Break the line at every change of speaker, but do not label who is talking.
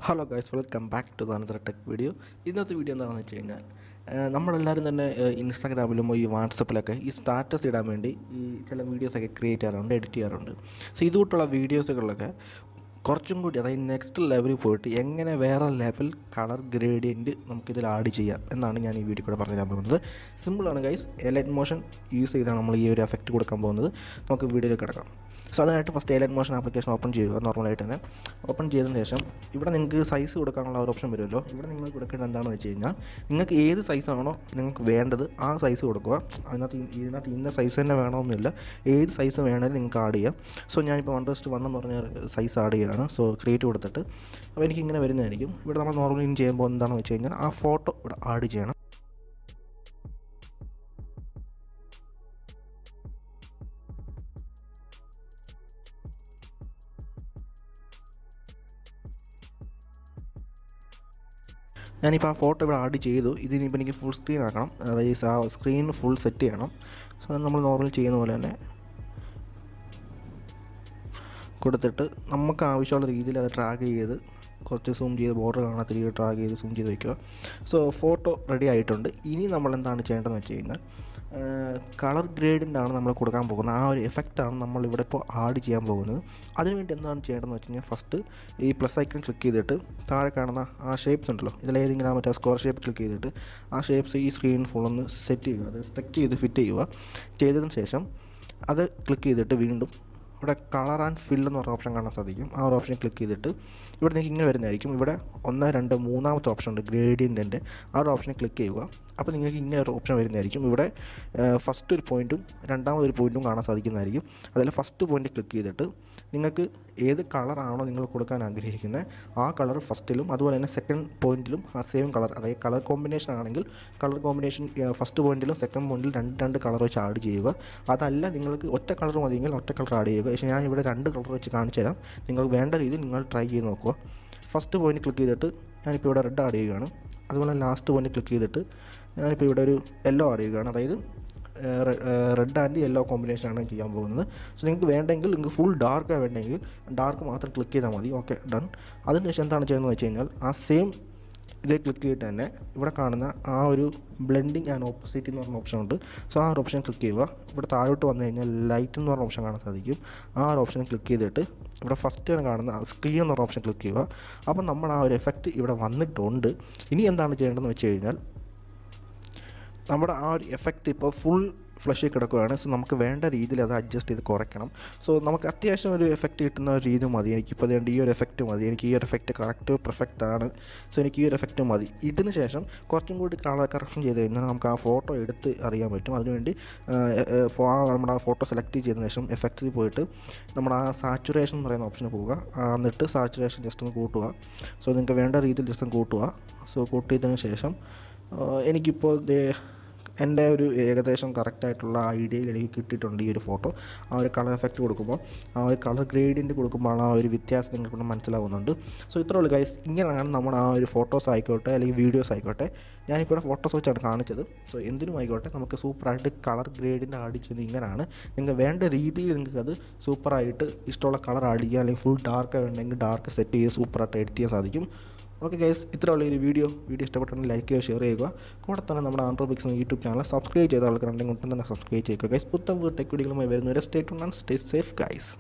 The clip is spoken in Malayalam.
Hello guys, welcome back to another tech video. ഇന്നത്തെ വീഡിയോ എന്താണെന്ന് വെച്ച് കഴിഞ്ഞാൽ നമ്മളെല്ലാവരും തന്നെ ഇൻസ്റ്റാഗ്രാമിലും ഈ വാട്സപ്പിലൊക്കെ ഈ സ്റ്റാറ്റസ് ഇടാൻ വേണ്ടി ഈ ചില വീഡിയോസൊക്കെ ക്രിയേറ്റ് ചെയ്യാറുണ്ട്, എഡിറ്റ് ചെയ്യാറുണ്ട്. സോ ഇതുകൂട്ടുള്ള വീഡിയോസുകളിലൊക്കെ കുറച്ചും കൂടി, അതായത് നെക്സ്റ്റ് ലെവലിൽ പോയിട്ട് എങ്ങനെ വേറെ ലെവൽ കളർ ഗ്രേഡിയൻറ്റ് നമുക്കിതിൽ ആഡ് ചെയ്യാം എന്നാണ് ഞാൻ ഈ വീഡിയോ കൂടെ പറഞ്ഞു തരാൻ പോകുന്നത്. സിമ്പിളാണ് ഗൈസ്. എലൈറ്റ് മോഷൻ യൂസ് ചെയ്താണ് നമ്മൾ ഈ ഒരു എഫക്റ്റ് കൊടുക്കാൻ പോകുന്നത്. നമുക്ക് വീഡിയോയിൽ കിടക്കാം. സോ അതിനായിട്ട് first elite motion application open ചെയ്യുക. നോർമലായിട്ട് തന്നെ ഓപ്പൺ ചെയ്തതിന് ശേഷം ഇവിടെ നിങ്ങൾക്ക് സൈസ് കൊടുക്കാനുള്ള ഒരു ഓപ്ഷൻ വരുമല്ലോ. ഇവിടെ നിങ്ങൾ കൊടുക്കേണ്ടത് എന്താണെന്ന് വെച്ച് കഴിഞ്ഞാൽ നിങ്ങൾക്ക് ഏത് സൈസാണോ നിങ്ങൾക്ക് വേണ്ടത് ആ സൈസ് കൊടുക്കുക. ഇതിനകത്ത് ഇന്ന സൈസ് തന്നെ വേണമെന്നില്ല, ഏത് സൈസ് വേണമെങ്കിലും നിങ്ങൾക്ക് ആഡ് ചെയ്യാം. സോ ഞാനിപ്പോൾ 1:1 എന്ന് പറഞ്ഞ സൈസ് ആഡ് ചെയ്യുകയാണ്. സോ ക്രിയേറ്റ് കൊടുത്തിട്ട് അപ്പോൾ എനിക്കിങ്ങനെ വരുന്നതായിരിക്കും. ഇവിടെ നമ്മൾ നോർമലി ചെയ്യുമ്പോൾ എന്താണെന്ന് വെച്ച് കഴിഞ്ഞാൽ ആ ഫോട്ടോ ഇവിടെ ആഡ് ചെയ്യണം. ഞാനിപ്പോൾ ആ ഫോട്ടോ ഇവിടെ ആഡ് ചെയ്തു. ഇതിനിപ്പോൾ എനിക്ക് ഫുൾ സ്ക്രീൻ ആക്കണം, അതായത് ആ സ്ക്രീൻ ഫുൾ സെറ്റ് ചെയ്യണം. സോ നമ്മൾ നോർമൽ ചെയ്യുന്ന പോലെ തന്നെ കൊടുത്തിട്ട് നമുക്ക് ആവശ്യമുള്ള രീതിയിൽ അത് ഡ്രാഗ് ചെയ്ത് കുറച്ച് സൂം ചെയ്ത് ബോർഡർ കാണാത്ത രീതിയിൽ ഡ്രാഗ് ചെയ്ത് സൂം ചെയ്ത് വയ്ക്കുക. സോ ഫോട്ടോ റെഡി ആയിട്ടുണ്ട്. ഇനി നമ്മൾ എന്താണ് ചെയ്യേണ്ടതെന്ന് വെച്ച് കഴിഞ്ഞാൽ കളർ ഗ്രേഡിൻ്റെ ആണ് നമ്മൾ കൊടുക്കാൻ പോകുന്നത്. ആ ഒരു എഫക്റ്റാണ് നമ്മളിവിടെ ഇപ്പോൾ ആഡ് ചെയ്യാൻ പോകുന്നത്. അതിനുവേണ്ടി എന്താണ് ചെയ്യേണ്ടതെന്ന് വെച്ച് കഴിഞ്ഞാൽ ഫസ്റ്റ് ഈ പ്ലസ് ഐക്കൺ ക്ലിക്ക് ചെയ്തിട്ട് താഴെ കാണുന്ന ആ ഷേപ്സ് ഉണ്ടല്ലോ, ഇതിലേതെങ്കിലും ആ മറ്റേ സ്ക്വയർ ഷേപ്പ് ക്ലിക്ക് ചെയ്തിട്ട് ആ ഷേപ്സ് ഈ സ്ക്രീൻ ഫുള്ളൊന്ന് സെറ്റ് ചെയ്യുക, അത് സെലക്ട് ചെയ്ത് ഫിറ്റ് ചെയ്യുക. ചെയ്തതിന് ശേഷം അത് ക്ലിക്ക് ചെയ്തിട്ട് വീണ്ടും ഇവിടെ കളർ ആൻഡ് ഫിൽ എന്ന് പറഞ്ഞ ഓപ്ഷൻ കാണാൻ സാധിക്കും. ആ ഒരു ഓപ്ഷൻ ക്ലിക്ക് ചെയ്തിട്ട് ഇവിടെ നിങ്ങൾക്ക് ഇങ്ങനെ വരുന്നതായിരിക്കും. ഇവിടെ 1, 2, 3ാമത്തെ ഓപ്ഷൻ ഉണ്ട് ഗ്രേഡിയൻറ്റിൻ്റെ. ആ ഒരു ഓപ്ഷനെ ക്ലിക്ക് ചെയ്യുക. അപ്പോൾ നിങ്ങൾക്ക് ഇങ്ങനെ ഒരു ഓപ്ഷൻ വരുന്നതായിരിക്കും. ഇവിടെ ഫസ്റ്റ് ഒരു പോയിൻറ്റും രണ്ടാമതൊരു പോയിൻറ്റും കാണാൻ സാധിക്കുന്നതായിരിക്കും. അതിൽ ഫസ്റ്റ് പോയിൻ്റ് ക്ലിക്ക് ചെയ്തിട്ട് നിങ്ങൾക്ക് ഏത് കളറാണോ നിങ്ങൾ കൊടുക്കാൻ ആഗ്രഹിക്കുന്നത് ആ കളർ ഫസ്റ്റിലും അതുപോലെ തന്നെ സെക്കൻഡ് പോയിൻറ്റിലും ആ സെയിം കളർ, അതായത് കളർ കോമ്പിനേഷൻ ആണെങ്കിൽ കളർ കോമ്പിനേഷൻ ഫസ്റ്റ് പോയിൻറ്റിലും സെക്കൻഡ് പോയിൻറ്റിലും രണ്ട് കളർ വെച്ച് ആഡ് ചെയ്യുക. അതല്ല നിങ്ങൾക്ക് ഒറ്റ കളർ മതിയെങ്കിൽ ഒറ്റ കളർ ആഡ് ചെയ്യുക. പക്ഷേ ഞാൻ ഇവിടെ 2 കളർ വെച്ച് കാണിച്ചു തരാം. നിങ്ങൾക്ക് വേണ്ട രീതിയിൽ നിങ്ങൾ ട്രൈ ചെയ്ത് നോക്കുക. ഫസ്റ്റ് പോയിൻ്റ് ക്ലിക്ക് ചെയ്തിട്ട് ഞാനിപ്പോൾ ഇവിടെ റെഡ് ആഡ് ചെയ്യുകയാണ്. അതുപോലെ ലാസ്റ്റ് പോയിൻ്റ് ക്ലിക്ക് ചെയ്തിട്ട് ഞാനിപ്പോൾ ഇവിടെ ഒരു യെല്ലോ ആഡ് ചെയ്യുകയാണ്. അതായത് റെഡ് ആൻഡ് യെല്ലോ കോമ്പിനേഷനാണ് ചെയ്യാൻ പോകുന്നത്. സോ നിങ്ങൾക്ക് വേണ്ടെങ്കിൽ നിങ്ങൾക്ക് ഫുൾ ഡാർക്കാണ് വേണ്ടെങ്കിൽ ഡാർക്ക് മാത്രം ക്ലിക്ക് ചെയ്താൽ മതി. Okay, done. അതിനുശേഷം എന്താണ് ചെയ്യുന്നത് വെച്ച് കഴിഞ്ഞാൽ ആ സെയിം ഇതേ ക്ലിക്ക് ചെയ്തിട്ട് തന്നെ ഇവിടെ കാണുന്ന ആ ഒരു ബ്ലെൻഡിങ് ആൻഡ് ഓപ്പോസിറ്റ് എന്ന് പറഞ്ഞ ഓപ്ഷൻ ഉണ്ട്. സോ ആ ഒരു ഓപ്ഷൻ ക്ലിക്ക് ചെയ്യുക. ഇവിടെ താഴോട്ട് വന്നു കഴിഞ്ഞാൽ ലൈറ്റ് എന്ന് പറഞ്ഞ ഓപ്ഷൻ കാണാൻ സാധിക്കും. ആ ഒരു ഓപ്ഷൻ ക്ലിക്ക് ചെയ്തിട്ട് ഇവിടെ ഫസ്റ്റ് തന്നെ കാണുന്ന സ്ക്രീൻ എന്ന് പറഞ്ഞ ഓപ്ഷൻ ക്ലിക്ക് ചെയ്യുക. അപ്പോൾ നമ്മൾ ആ ഒരു എഫക്റ്റ് ഇവിടെ വന്നിട്ടുണ്ട്. ഇനി എന്താണ് ചെയ്യേണ്ടതെന്ന് വെച്ച് കഴിഞ്ഞാൽ നമ്മുടെ ആ ഒരു എഫക്റ്റ് ഇപ്പോൾ ഫുൾ ഫ്ലഷിൽ കിടക്കുകയാണ്. സോ നമുക്ക് വേണ്ട രീതിയിൽ അത് അഡ്ജസ്റ്റ് ചെയ്ത് കുറയ്ക്കണം. സോ നമുക്ക് അത്യാവശ്യം ഒരു എഫക്റ്റ് കിട്ടുന്ന ഒരു രീതി മതി. എനിക്കിപ്പോൾ അതുകൊണ്ട് ഈ ഒരു എഫക്റ്റ് മതി. എനിക്ക് ഈ ഒരു എഫക്റ്റ് കറക്റ്റ് പെർഫെക്റ്റ് ആണ്. സോ എനിക്ക് ഈ ഒരു എഫക്റ്റ് മതി. ഇതിന് ശേഷം കുറച്ചും കൂടി കളർ കറക്ഷൻ ചെയ്ത് കഴിഞ്ഞാൽ നമുക്ക് ആ ഫോട്ടോ എടുത്ത് അറിയാൻ പറ്റും. അതിനുവേണ്ടി നമ്മുടെ ആ ഫോട്ടോ സെലക്ട് ചെയ്തതിന് ശേഷം എഫക്റ്റ്സിൽ പോയിട്ട് നമ്മുടെ ആ സാച്ചുറേഷൻ എന്ന് പറയുന്ന ഓപ്ഷന് പോവുക. എന്നിട്ട് സാച്ചുറേഷൻ ജസ്റ്റ് ഒന്ന് കൂട്ടുക. സോ നിങ്ങൾക്ക് വേണ്ട രീതിയിൽ ജസ്റ്റ് ഒന്ന് കൂട്ടുക. സോ കൂട്ടിയതിന് ശേഷം എനിക്കിപ്പോൾ എൻ്റെ ഒരു ഏകദേശം കറക്റ്റായിട്ടുള്ള ഐഡിയയിൽ എനിക്ക് കിട്ടിയിട്ടുണ്ട് ഈ ഒരു ഫോട്ടോ. ആ ഒരു കളർ എഫക്റ്റ് കൊടുക്കുമ്പോൾ ആ ഒരു കളർ ഗ്രേഡിയൻറ്റ് കൊടുക്കുമ്പോൾ ആ ഒരു വ്യത്യാസം നിങ്ങൾക്ക് മനസ്സിലാവുന്നുണ്ട്. സോ ഇത്രേ ഉള്ളൂ ഗൈസ്. ഇങ്ങനെയാണ് നമ്മുടെ ആ ഒരു ഫോട്ടോസ് ആയിക്കോട്ടെ അല്ലെങ്കിൽ വീഡിയോസ് ആയിക്കോട്ടെ, ഞാനിപ്പോൾ ഇവിടെ ഫോട്ടോസ് വെച്ചാണ് കാണിച്ചത്. സോ എന്തിനും ആയിക്കോട്ടെ നമുക്ക് സൂപ്പറായിട്ട് കളർ ഗ്രേഡിയൻറ്റ് ആഡ് ചെയ്യുന്നത് ഇങ്ങനെയാണ്. നിങ്ങൾക്ക് വേണ്ട രീതിയിൽ നിങ്ങൾക്ക് അത് സൂപ്പറായിട്ട് ഇഷ്ടമുള്ള കളർ ആഡ് ചെയ്യുക, അല്ലെങ്കിൽ ഫുൾ ഡാർക്ക് വേണമെങ്കിൽ ഡാർക്ക് സെറ്റ് ചെയ്ത് സൂപ്പറായിട്ട് എഡിറ്റ് ചെയ്യാൻ സാധിക്കും. ഓക്കെ ഗൈസ്, ഇത്രയുള്ള ഒരു വീഡിയോ ഇഷ്ടപ്പെട്ടുണ്ടെങ്കിൽ ലൈക്ക് ചെയ്യുക, ഷെയർ ചെയ്യുക. കൂടെ തന്നെ നമ്മുടെ ആൻഡ്രോബിക്സ് യൂട്യൂബ് ചാനൽ സബ്സ്ക്രൈബ് ചെയ്ത ആൾക്കാരുണ്ടെങ്കിൽ ഉടൻ തന്നെ സബ്സ്ക്രൈബ് ചെയ്യുക ഗൈസ്. പുത്തൻ ടെക് വീഡിയോകളുമായി വരുന്നവരെ stay tuned and stay safe guys.